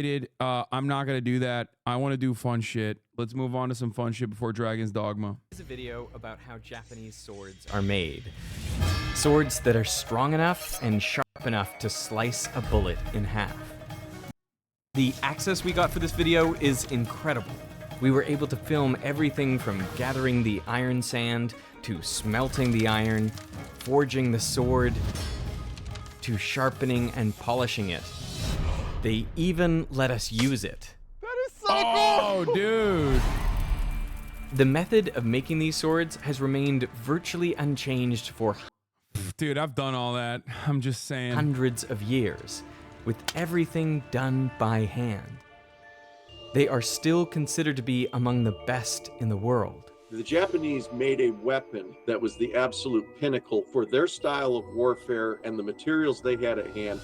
I'm not gonna do that. I want to do fun shit. Let's move on to some fun shit before Dragon's Dogma. This is a video about how Japanese swords are made. Swords that are strong enough and sharp enough to slice a bullet in half. The access we got for this video is incredible. We were able to film everything from gathering the iron sand, to smelting the iron, forging the sword, to sharpening and polishing it. They even let us use it. That is so cool! Oh, dude. The method of making these swords has remained virtually unchanged for Dude, I've done all that. I'm just saying. hundreds of years, with everything done by hand. They are still considered to be among the best in the world. The Japanese made a weapon that was the absolute pinnacle for their style of warfare and the materials they had at hand.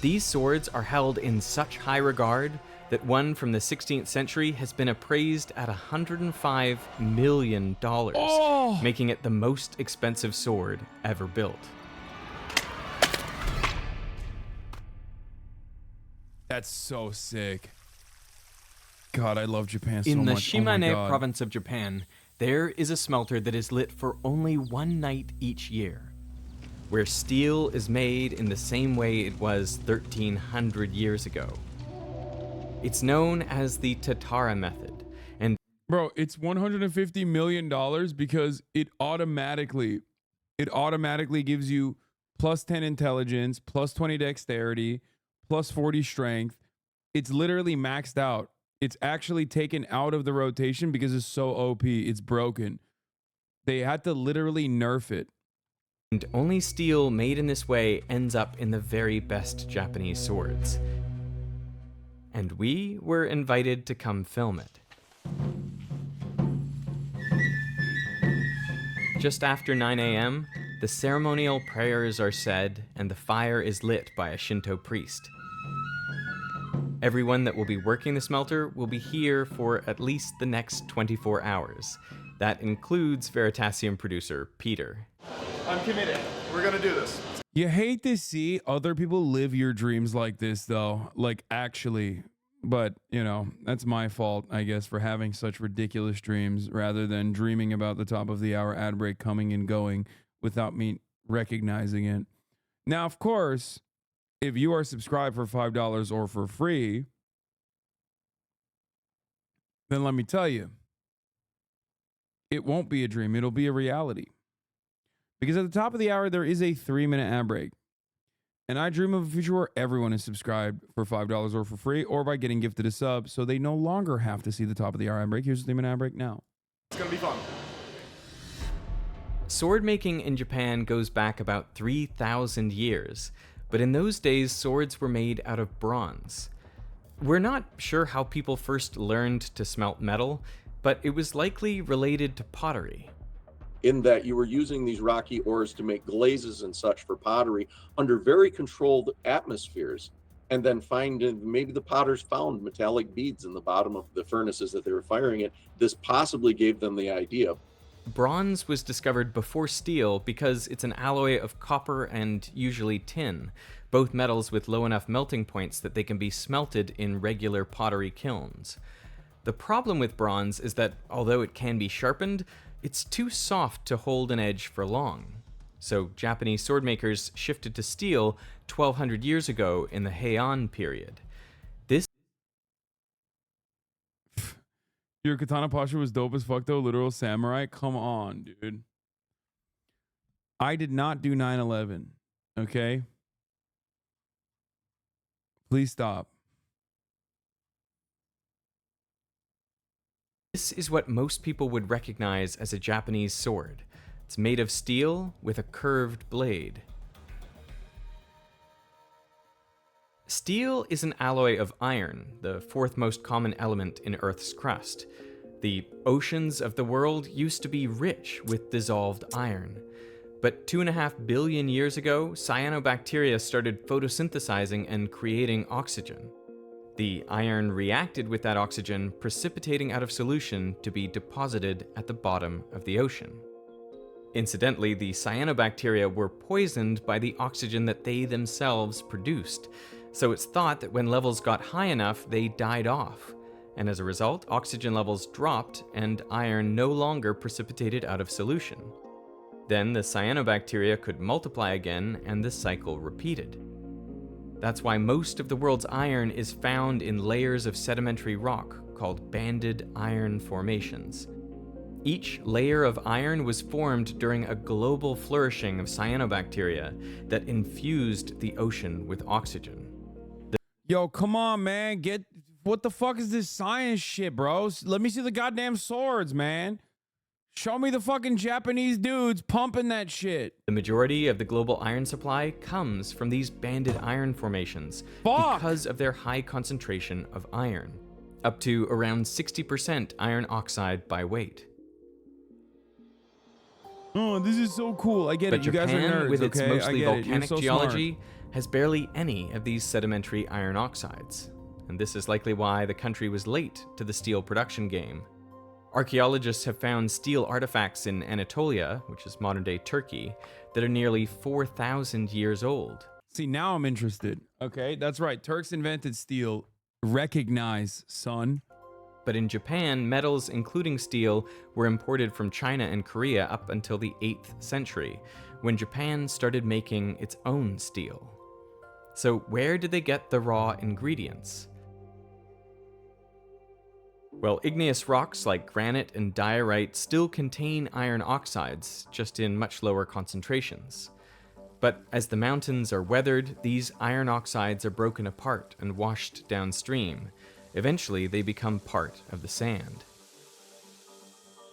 These swords are held in such high regard that one from the 16th century has been appraised at $105 million, making it the most expensive sword ever built. That's so sick. God, I love Japan so In the much. Oh my Shimane God. province of Japan, there is a smelter that is lit for only one night each year, where steel is made in the same way it was 1,300 years ago. It's known as the Tatara method, and Bro, it's $150 million because it automatically gives you plus 10 intelligence, plus 20 dexterity, plus 40 strength. It's literally maxed out. It's actually taken out of the rotation because it's so OP. It's broken. They had to literally nerf it. only steel made in this way ends up in the very best Japanese swords. And we were invited to come film it. Just after 9 a.m., the ceremonial prayers are said and the fire is lit by a Shinto priest. Everyone that will be working the smelter will be here for at least the next 24 hours. That includes Veritasium producer Peter. I'm committed. We're gonna do this. You hate to see other people live your dreams like this, though. Like, actually. But, you know, that's my fault, I guess, for having such ridiculous dreams rather than dreaming about the top of the hour ad break coming and going without me recognizing it. Now, of course, if you are subscribed for $5 or for free, then let me tell you, it won't be a dream. It'll be a reality. Because at the top of the hour, there is a 3-minute ad break. And I dream of a future where everyone is subscribed for $5 or for free or by getting gifted a sub so they no longer have to see the top of the hour ad break. Here's the 3-minute ad break now. It's gonna be fun. Sword making in Japan goes back about 3,000 years, but in those days, swords were made out of bronze. We're not sure how people first learned to smelt metal, but it was likely related to pottery. In that you were using these rocky ores to make glazes and such for pottery under very controlled atmospheres, and then maybe the potters found metallic beads in the bottom of the furnaces that they were firing at. This possibly gave them the idea. Bronze was discovered before steel because it's an alloy of copper and usually tin, both metals with low enough melting points that they can be smelted in regular pottery kilns. The problem with bronze is that although it can be sharpened, it's too soft to hold an edge for long. So Japanese sword makers shifted to steel 1,200 years ago in the Heian period. This Your katana posture was dope as fuck, though. Literal samurai. Come on, dude. I did not do 9/11. Okay? Please stop. is what most people would recognize as a Japanese sword. It's made of steel with a curved blade. Steel is an alloy of iron, the fourth most common element in Earth's crust. The oceans of the world used to be rich with dissolved iron. But 2.5 billion years ago, cyanobacteria started photosynthesizing and creating oxygen. The iron reacted with that oxygen, precipitating out of solution to be deposited at the bottom of the ocean. Incidentally, the cyanobacteria were poisoned by the oxygen that they themselves produced, So it's thought that when levels got high enough, they died off. And as a result, oxygen levels dropped and iron no longer precipitated out of solution. Then the cyanobacteria could multiply again and the cycle repeated. That's why most of the world's iron is found in layers of sedimentary rock called banded iron formations. Each layer of iron was formed during a global flourishing of cyanobacteria that infused the ocean with oxygen. Yo, come on, man. What the fuck is this science shit, bro? Let me see the goddamn swords, man. Show me the fucking Japanese dudes pumping that shit. The majority of the global iron supply comes from these banded iron formations because of their high concentration of iron, up to around 60% iron oxide by weight. Oh, this is so cool. I get But it. You guys are Japan, nerds, with its okay? mostly I get it. You're volcanic so geology, smart. has barely any of these sedimentary iron oxides. And this is likely why the country was late to the steel production game. Archaeologists have found steel artifacts in Anatolia, which is modern-day Turkey, that are nearly 4,000 years old. See, now I'm interested. Okay, that's right. Turks invented steel. Recognize, son. But in Japan, metals, including steel, were imported from China and Korea up until the 8th century, when Japan started making its own steel. So where did they get the raw ingredients? Well, igneous rocks like granite and diorite still contain iron oxides, just in much lower concentrations. But as the mountains are weathered, these iron oxides are broken apart and washed downstream. Eventually, they become part of the sand.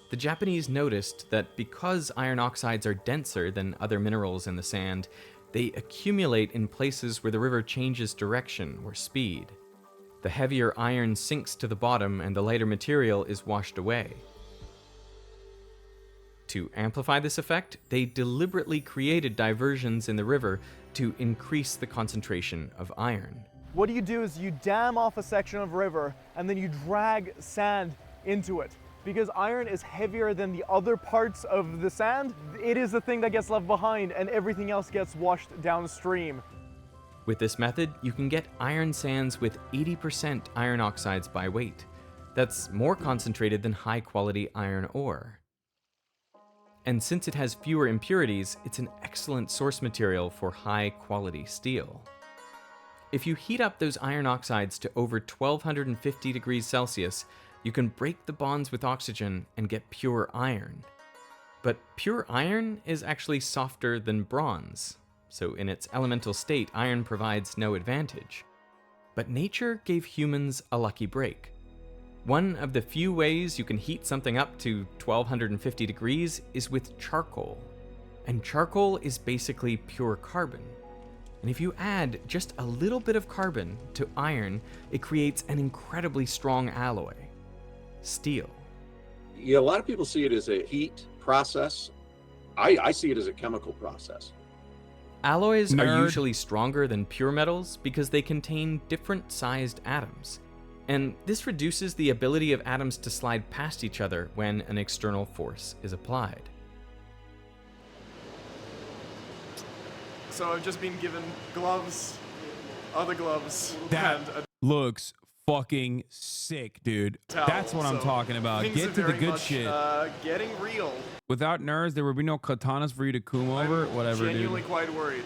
The Japanese noticed that because iron oxides are denser than other minerals in the sand, they accumulate in places where the river changes direction or speed. The heavier iron sinks to the bottom and the lighter material is washed away. To amplify this effect, they deliberately created diversions in the river to increase the concentration of iron. What you do is you dam off a section of river and then you drag sand into it. Because iron is heavier than the other parts of the sand, it is the thing that gets left behind and everything else gets washed downstream. With this method, you can get iron sands with 80% iron oxides by weight. That's more concentrated than high-quality iron ore. And since it has fewer impurities, it's an excellent source material for high-quality steel. If you heat up those iron oxides to over 1250 degrees Celsius, you can break the bonds with oxygen and get pure iron. But pure iron is actually softer than bronze, so in its elemental state, iron provides no advantage. But nature gave humans a lucky break. One of the few ways you can heat something up to 1250 degrees is with charcoal. And charcoal is basically pure carbon. And if you add just a little bit of carbon to iron, it creates an incredibly strong alloy, steel. Yeah, a lot of people see it as a heat process. I see it as a chemical process. Alloys are Nerd. usually stronger than pure metals because they contain different sized atoms. And this reduces the ability of atoms to slide past each other when an external force is applied. So I've just been given gloves, other gloves, That and a looks fucking sick, dude. towel. That's what I'm So talking about. things Get are to the very good much, shit. Getting real. Without nerds, there would be no katanas for you to coom over. I'm Whatever, genuinely dude. quite worried.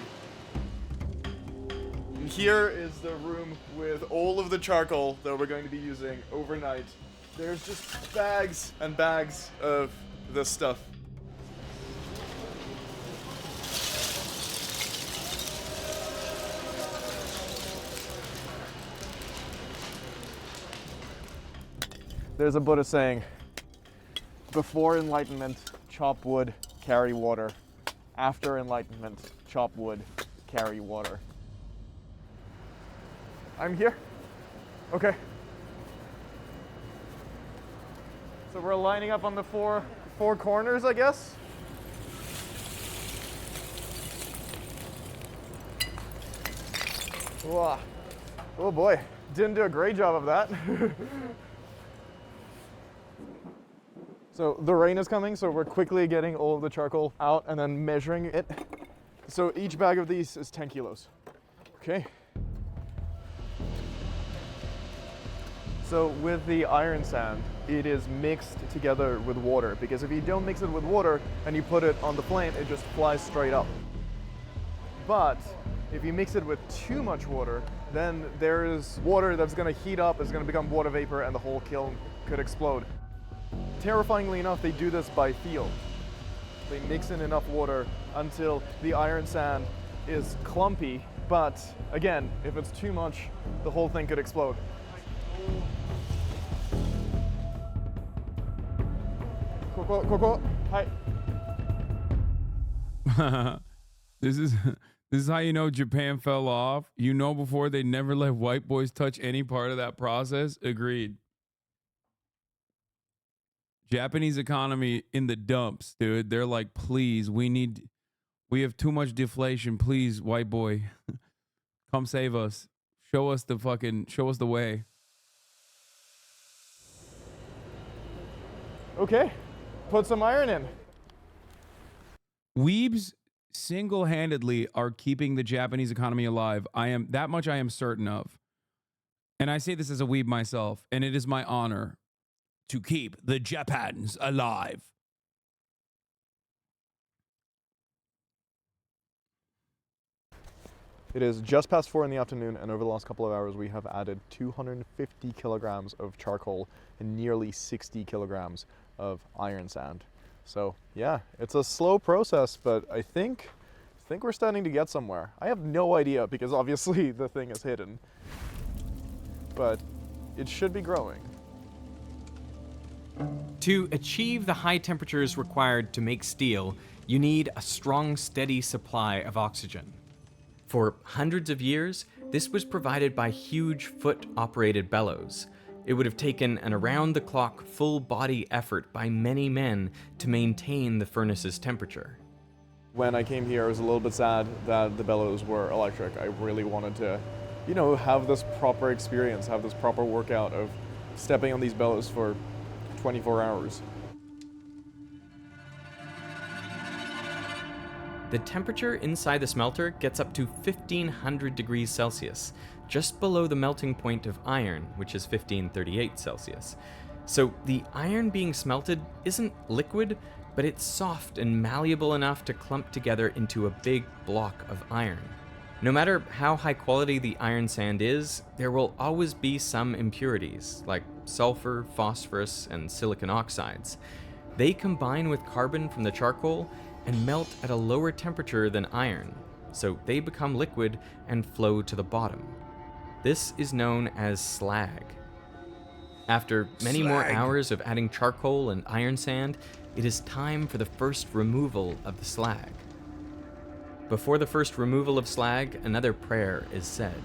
And here is the room with all of the charcoal that we're going to be using overnight. There's just bags and bags of this stuff. There's a Buddha saying, before enlightenment, chop wood, carry water. After enlightenment, chop wood, carry water. I'm here? Okay. So we're lining up on the four corners, I guess? Whoa. Oh boy, didn't do a great job of that. So the rain is coming, so we're quickly getting all of the charcoal out and then measuring it. So each bag of these is 10 kilos. Okay. So with the iron sand, it is mixed together with water, because if you don't mix it with water and you put it on the flame, it just flies straight up. But if you mix it with too much water, then there's water that's going to heat up, it's going to become water vapor, and the whole kiln could explode. Terrifyingly enough, they do this by feel. They mix in enough water until the iron sand is clumpy, but again, if it's too much, the whole thing could explode. Hi. This is how you know Japan fell off. You know before they never let white boys touch any part of that process. Agreed. Japanese economy in the dumps, dude. They're like, please, we have too much deflation. Please, white boy, come save us. Show us the way. Okay, put some iron in. Weebs single-handedly are keeping the Japanese economy alive. I am certain of. And I say this as a weeb myself, and it is my honor to keep the Japans alive. It is just past 4 in the afternoon, and over the last couple of hours we have added 250 kilograms of charcoal and nearly 60 kilograms of iron sand. So yeah, it's a slow process, but I think we're starting to get somewhere. I have no idea, because obviously the thing is hidden, but it should be growing. To achieve the high temperatures required to make steel, you need a strong, steady supply of oxygen. For hundreds of years, this was provided by huge foot-operated bellows. It would have taken an around-the-clock, full-body effort by many men to maintain the furnace's temperature. When I came here, I was a little bit sad that the bellows were electric. I really wanted to, have this proper experience, have this proper workout of stepping on these bellows for 24 hours. The temperature inside the smelter gets up to 1500 degrees Celsius, just below the melting point of iron, which is 1538 Celsius. So the iron being smelted isn't liquid, but it's soft and malleable enough to clump together into a big block of iron. No matter how high quality the iron sand is, there will always be some impurities, like sulfur, phosphorus, and silicon oxides. They combine with carbon from the charcoal and melt at a lower temperature than iron, so they become liquid and flow to the bottom. This is known as slag. After many more hours of adding charcoal and iron sand, it is time for the first removal of the slag. Before the first removal of slag, another prayer is said.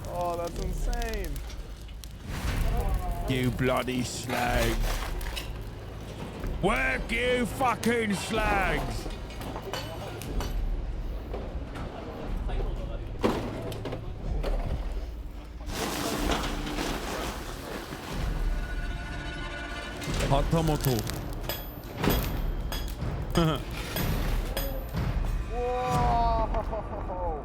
Oh, that's insane. You bloody slag. Work, you fucking slags. Hot tomato. Whoa!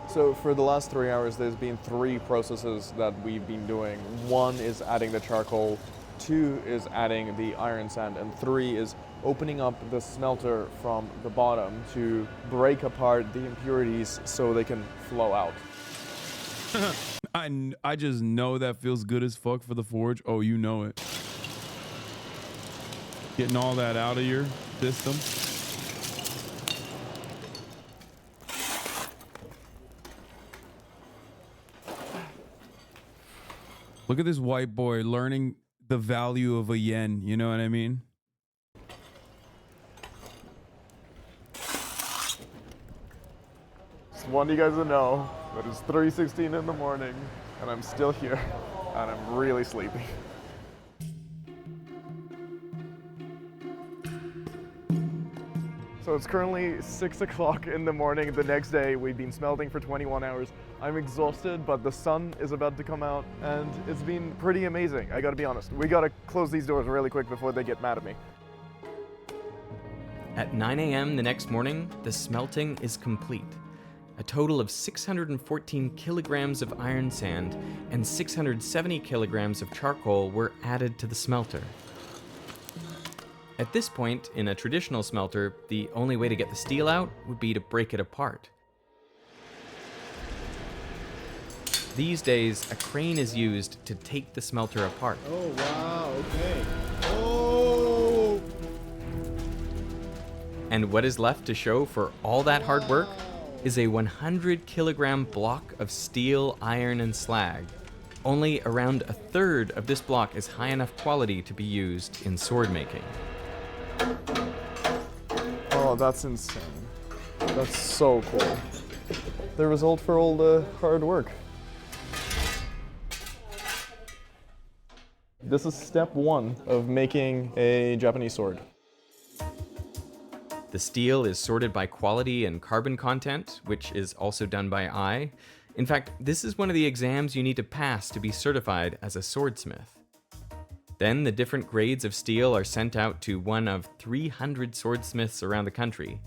So for the last 3 hours, there's been 3 processes that we've been doing. 1 is adding the charcoal, 2 is adding the iron sand, and 3 is opening up the smelter from the bottom to break apart the impurities so they can flow out. I just know that feels good as fuck for the forge. Oh, you know it. Getting all that out of your system. Look at this white boy learning the value of a yen. You know what I mean? Just want you guys to know that it's 3:16 in the morning and I'm still here and I'm really sleepy. So it's currently 6 o'clock in the morning the next day. We've been smelting for 21 hours. I'm exhausted, but the sun is about to come out and it's been pretty amazing. I gotta be honest. We gotta close these doors really quick before they get mad at me. At 9 a.m. the next morning, the smelting is complete. a total of 614 kilograms of iron sand and 670 kilograms of charcoal were added to the smelter. At this point, in a traditional smelter, the only way to get the steel out would be to break it apart. These days, a crane is used to take the smelter apart. Oh, wow, okay. Oh! And what is left to show for all that hard work is a 100 kilogram block of steel, iron, and slag. Only around a third of this block is high enough quality to be used in sword making. Oh, that's insane. That's so cool. The result for all the hard work. This is step one of making a Japanese sword. The steel is sorted by quality and carbon content, which is also done by eye. In fact, this is one of the exams you need to pass to be certified as a swordsmith. Then the different grades of steel are sent out to one of 300 swordsmiths around the country.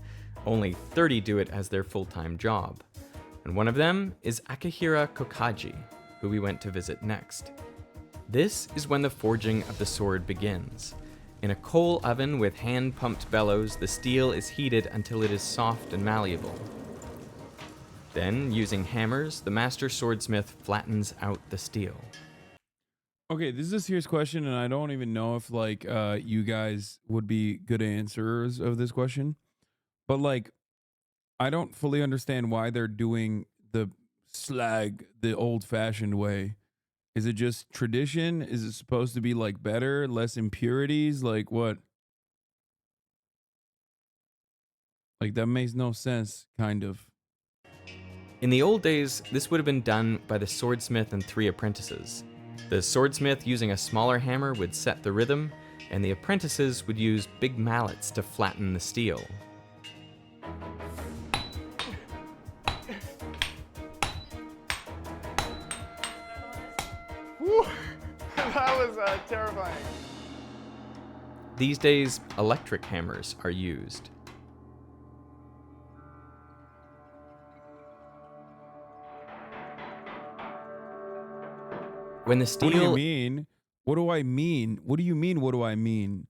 Only 30 do it as their full-time job. And one of them is Akihira Kokaji, who we went to visit next. This is when the forging of the sword begins. In a coal oven with hand-pumped bellows, the steel is heated until it is soft and malleable. Then, using hammers, the master swordsmith flattens out the steel. Okay, this is a serious question, and I don't even know if you guys would be good answerers of this question. But I don't fully understand why they're doing the slag the old-fashioned way. Is it just tradition? Is it supposed to be better, less impurities? What? That makes no sense, kind of. In the old days, this would have been done by the swordsmith and 3 apprentices. The swordsmith, using a smaller hammer, would set the rhythm, and the apprentices would use big mallets to flatten the steel. Whew. That was terrifying. These days, electric hammers are used. When the steel... What do you mean? What do I mean? What do you mean, what do I mean?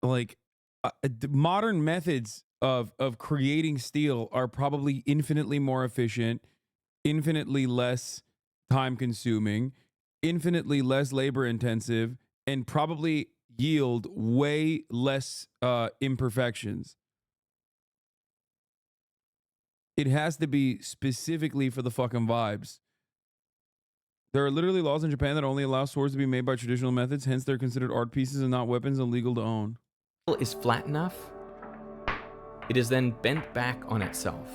The modern methods of creating steel are probably infinitely more efficient, infinitely less time-consuming, infinitely less labor-intensive, and probably yield way less imperfections. It has to be specifically for the fucking vibes. There are literally laws in Japan that only allow swords to be made by traditional methods, hence they're considered art pieces and not weapons illegal to own. Is flat enough, it is then bent back on itself.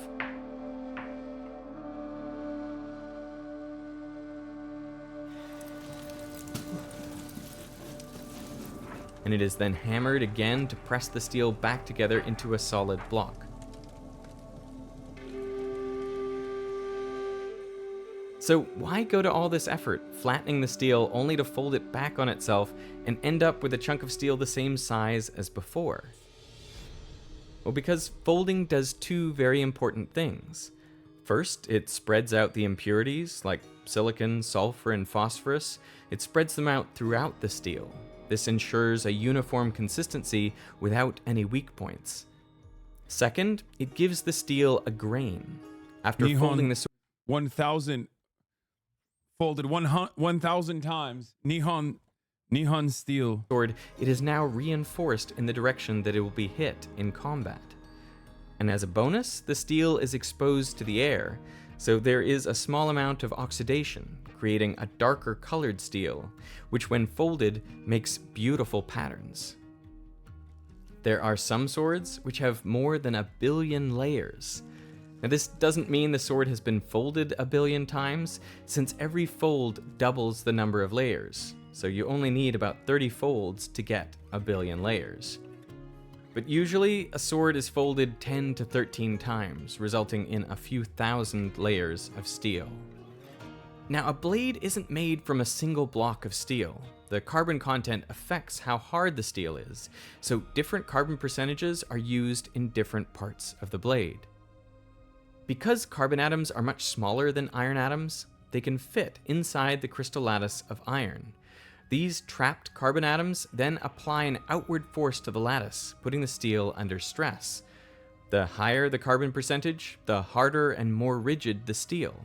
And it is then hammered again to press the steel back together into a solid block. So why go to all this effort, flattening the steel only to fold it back on itself and end up with a chunk of steel the same size as before? Well, because folding does 2 very important things. First, it spreads out the impurities, like silicon, sulfur, and phosphorus. It spreads them out throughout the steel. This ensures a uniform consistency without any weak points. Second, it gives the steel a grain. After folding the sword, 1,000 folded 1,000 times. Nihon steel. It is now reinforced in the direction that it will be hit in combat. And as a bonus, the steel is exposed to the air, so there is a small amount of oxidation, creating a darker colored steel, which when folded makes beautiful patterns. There are some swords which have more than 1 billion layers. Now this doesn't mean the sword has been folded 1 billion times, since every fold doubles the number of layers, so you only need about 30 folds to get 1 billion layers. But usually, a sword is folded 10 to 13 times, resulting in a few thousand layers of steel. Now, a blade isn't made from a single block of steel. The carbon content affects how hard the steel is, so different carbon percentages are used in different parts of the blade. Because carbon atoms are much smaller than iron atoms, they can fit inside the crystal lattice of iron. These trapped carbon atoms then apply an outward force to the lattice, putting the steel under stress. The higher the carbon percentage, the harder and more rigid the steel.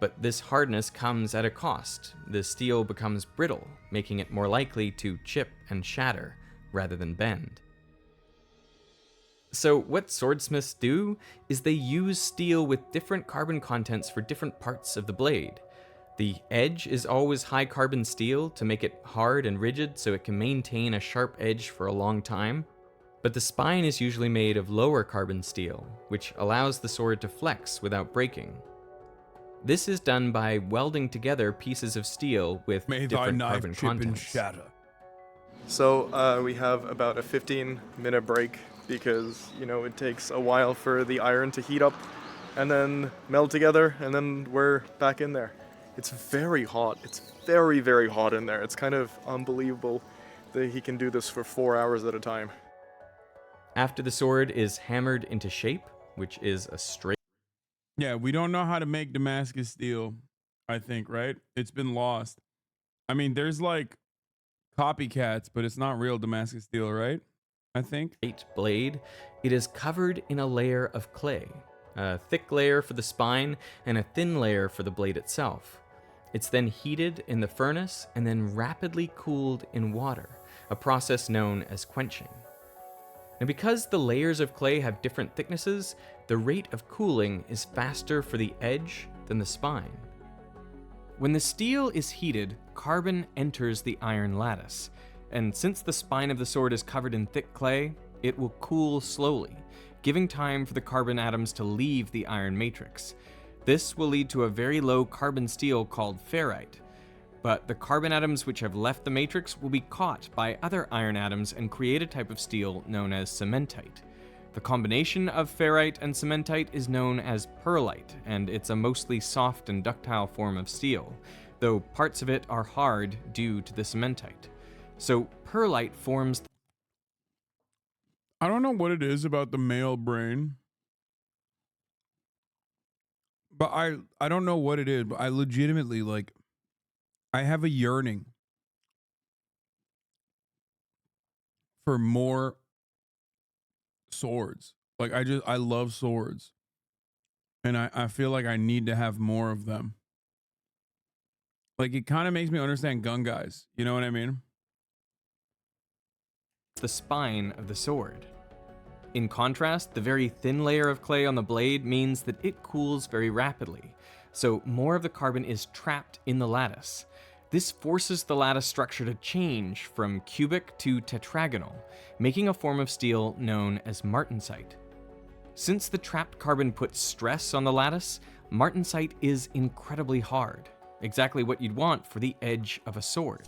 But this hardness comes at a cost. The steel becomes brittle, making it more likely to chip and shatter rather than bend. So what swordsmiths do is they use steel with different carbon contents for different parts of the blade. The edge is always high carbon steel to make it hard and rigid so it can maintain a sharp edge for a long time. But the spine is usually made of lower carbon steel, which allows the sword to flex without breaking. This is done by welding together pieces of steel with different carbon contents. Shatter. So we have about a 15-minute break because, it takes a while for the iron to heat up and then meld together, and then we're back in there. It's very hot. It's very, very hot in there. It's kind of unbelievable that he can do this for 4 hours at a time. After the sword is hammered into shape, which is a straight Yeah, we don't know how to make Damascus steel, I think, right? It's been lost. I mean, there's like copycats, but it's not real Damascus steel, right? I think. blade, it is covered in a layer of clay, a thick layer for the spine and a thin layer for the blade itself. It's then heated in the furnace and then rapidly cooled in water, a process known as quenching. And because the layers of clay have different thicknesses, the rate of cooling is faster for the edge than the spine. When the steel is heated, carbon enters the iron lattice, and since the spine of the sword is covered in thick clay, it will cool slowly, giving time for the carbon atoms to leave the iron matrix. This will lead to a very low carbon steel called ferrite, but the carbon atoms which have left the matrix will be caught by other iron atoms and create a type of steel known as cementite. The combination of ferrite and cementite is known as pearlite, and it's a mostly soft and ductile form of steel, though parts of it are hard due to the cementite. So pearlite forms. I don't know what it is about the male brain, but I don't know what it is, but I legitimately, like, I have a yearning for more swords. Like, I love swords. And I feel like I need to have more of them. Like, it kind of makes me understand gun guys. You know what I mean? The spine of the sword. In contrast, the very thin layer of clay on the blade means that it cools very rapidly, so more of the carbon is trapped in the lattice. This forces the lattice structure to change from cubic to tetragonal, making a form of steel known as martensite. Since the trapped carbon puts stress on the lattice, martensite is incredibly hard, exactly what you'd want for the edge of a sword.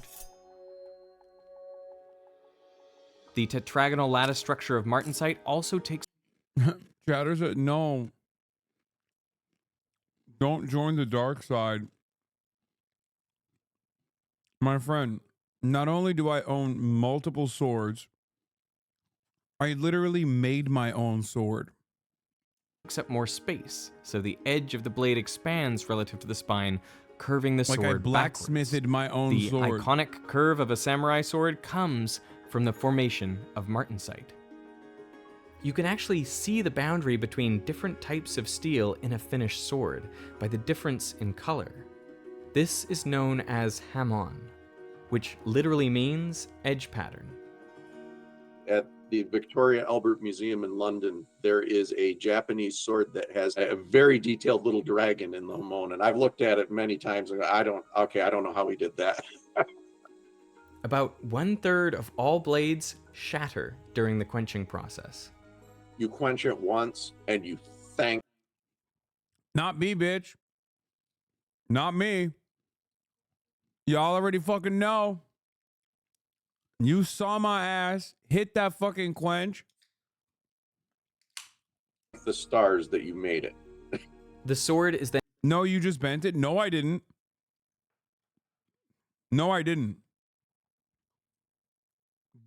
The tetragonal lattice structure of martensite also takes. Chatter said, no. Don't join the dark side. My friend, not only do I own multiple swords, I literally made my own sword. Takes up more space, so the edge of the blade expands relative to the spine, curving the sword Like I backwards. blacksmithed my own The sword. iconic curve of a samurai sword comes from the formation of martensite. You can actually see the boundary between different types of steel in a finished sword by the difference in color. This is known as hamon, which literally means edge pattern. At the Victoria Albert Museum in London, there is a Japanese sword that has a very detailed little dragon in the hamon, and I've looked at it many times and I don't know how he did that. About 1/3 of all blades shatter during the quenching process. You quench it once and you thank. Not me, bitch. Not me. Y'all already fucking know. You saw my ass hit that fucking quench. The stars that you made it. The sword is then No, you just bent it. No, I didn't. No, I didn't.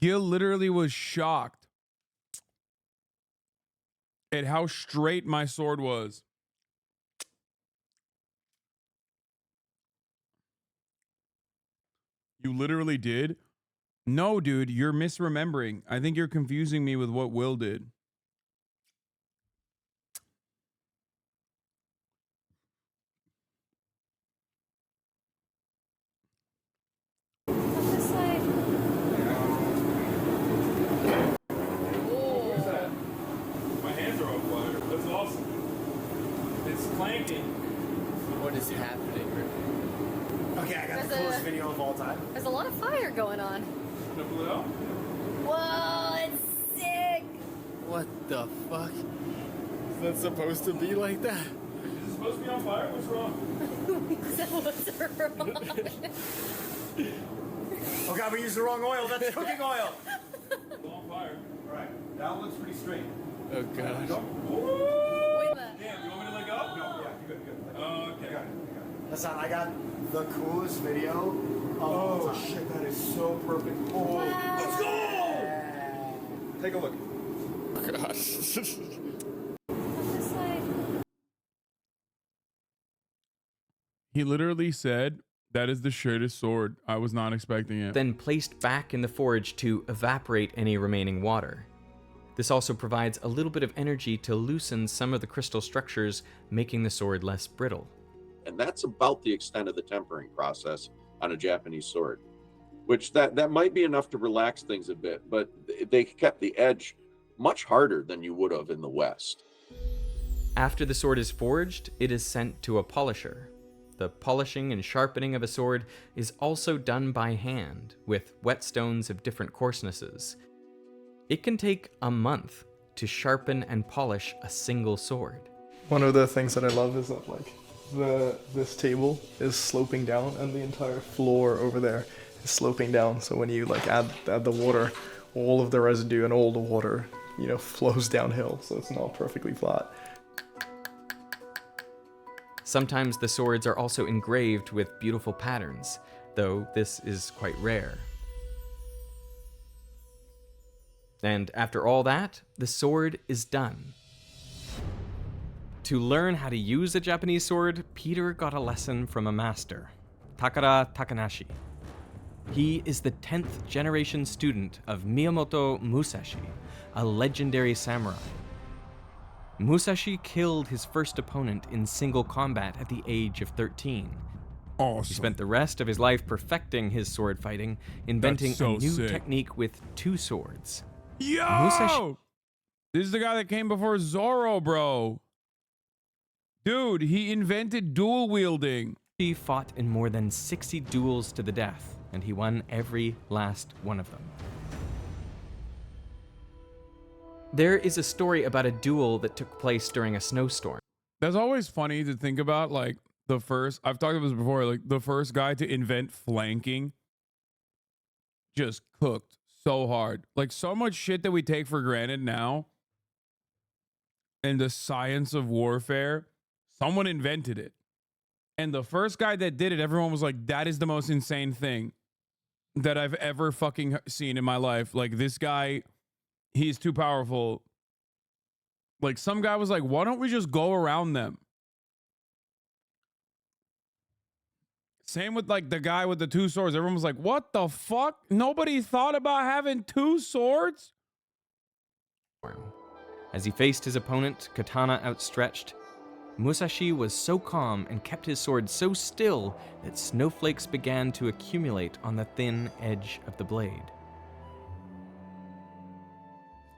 Gil literally was shocked at how straight my sword was. You literally did? No, dude, you're misremembering. I think you're confusing me with what Will did. This side. What is that? My hands are on fire. That's awesome. It's clanking. What is happening? Okay, I got the coolest video of all time. There's a lot of fire going on. Wanna pull it out? Whoa, it's sick. What the fuck? Is that supposed to be like that? Is it supposed to be on fire? What's wrong? What's wrong? Oh god, we used the wrong oil. That's cooking oil. It's on fire. Right. That looks pretty straight. Oh god. Go. Wait a minute. Damn, you want me to let go? No. Yeah, good. Okay. Hassan, I got the coolest video of all time. Shit, that is so perfect. Oh, Wow. let's go! Take a look. This side. He literally said, that is the shittest sword. I was not expecting it. Then placed back in the forge to evaporate any remaining water. This also provides a little bit of energy to loosen some of the crystal structures, making the sword less brittle. And that's about the extent of the tempering process on a Japanese sword, which that might be enough to relax things a bit, but they kept the edge much harder than you would have in the West. After the sword is forged, it is sent to a polisher. The polishing and sharpening of a sword is also done by hand, with whetstones of different coarsenesses. It can take a month to sharpen and polish a single sword. One of the things that I love is that this table is sloping down and the entire floor over there is sloping down. So when you add the water, all of the residue and all the water, flows downhill. So it's not perfectly flat. Sometimes the swords are also engraved with beautiful patterns, though this is quite rare. And after all that, the sword is done. To learn how to use a Japanese sword, Peter got a lesson from a master, Takara Takanashi. He is the 10th generation student of Miyamoto Musashi, a legendary samurai. Musashi killed his first opponent in single combat at the age of 13. Awesome. He spent the rest of his life perfecting his sword fighting, inventing That's so a new sick. technique with 2 swords. Yo! Musashi- This is the guy that came before Zoro, bro. Dude, he invented dual wielding. He fought in more than 60 duels to the death, and he won every last one of them. There is a story about a duel that took place during a snowstorm. That's always funny to think about, I've talked about this before, the first guy to invent flanking just cooked so hard. So much shit that we take for granted now and the science of warfare, someone invented it. And the first guy that did it, everyone was like, that is the most insane thing that I've ever fucking seen in my life. This guy, he's too powerful. Some guy was like, why don't we just go around them? Same with the guy with the 2 swords. Everyone was like, what the fuck? Nobody thought about having 2 swords? As he faced his opponent, katana outstretched, Musashi was so calm and kept his sword so still that snowflakes began to accumulate on the thin edge of the blade.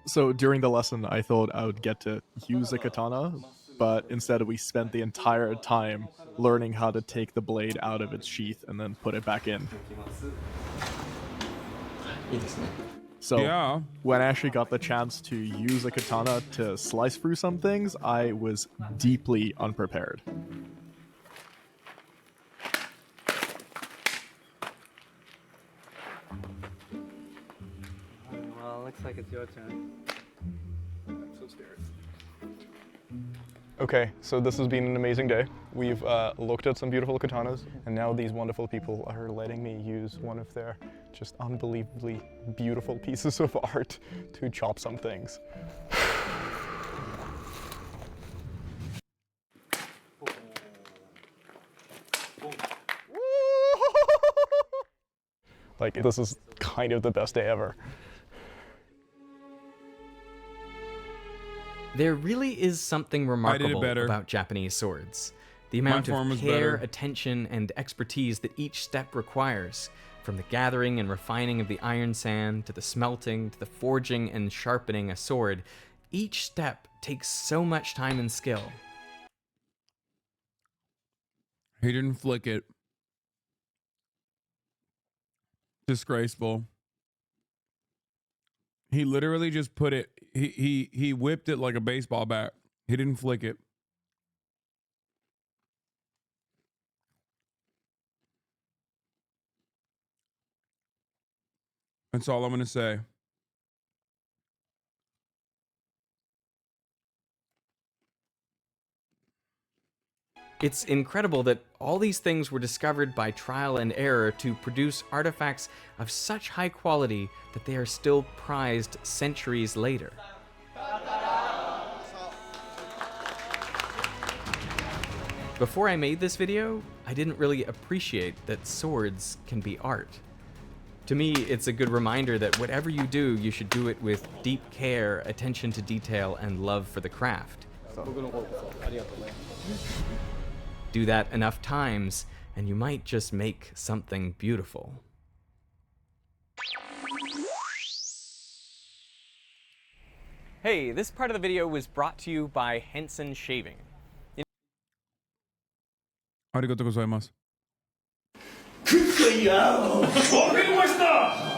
So during the lesson, I thought I would get to use a katana, but instead we spent the entire time learning how to take the blade out of its sheath and then put it back in. So Yeah. when I actually got the chance to use a katana to slice through some things, I was deeply unprepared. Well, looks like it's your turn. I'm so scared. Okay, so this has been an amazing day. We've looked at some beautiful katanas, and now these wonderful people are letting me use one of their just unbelievably beautiful pieces of art to chop some things. Like, this is kind of the best day ever. There really is something remarkable better. about Japanese swords. The My amount form of was care, better. attention, and expertise that each step requires, from the gathering and refining of the iron sand, to the smelting, to the forging and sharpening a sword, each step takes so much time and skill. He didn't flick it. Disgraceful. He literally just put it, he whipped it like a baseball bat. He didn't flick it. That's all I'm going to say. It's incredible that all these things were discovered by trial and error to produce artifacts of such high quality that they are still prized centuries later. Before I made this video, I didn't really appreciate that swords can be art. To me, it's a good reminder that whatever you do, you should do it with deep care, attention to detail, and love for the craft. Do that enough times, and you might just make something beautiful. Hey, this part of the video was brought to you by Hasan Shaving. Arigatou gozaimasu.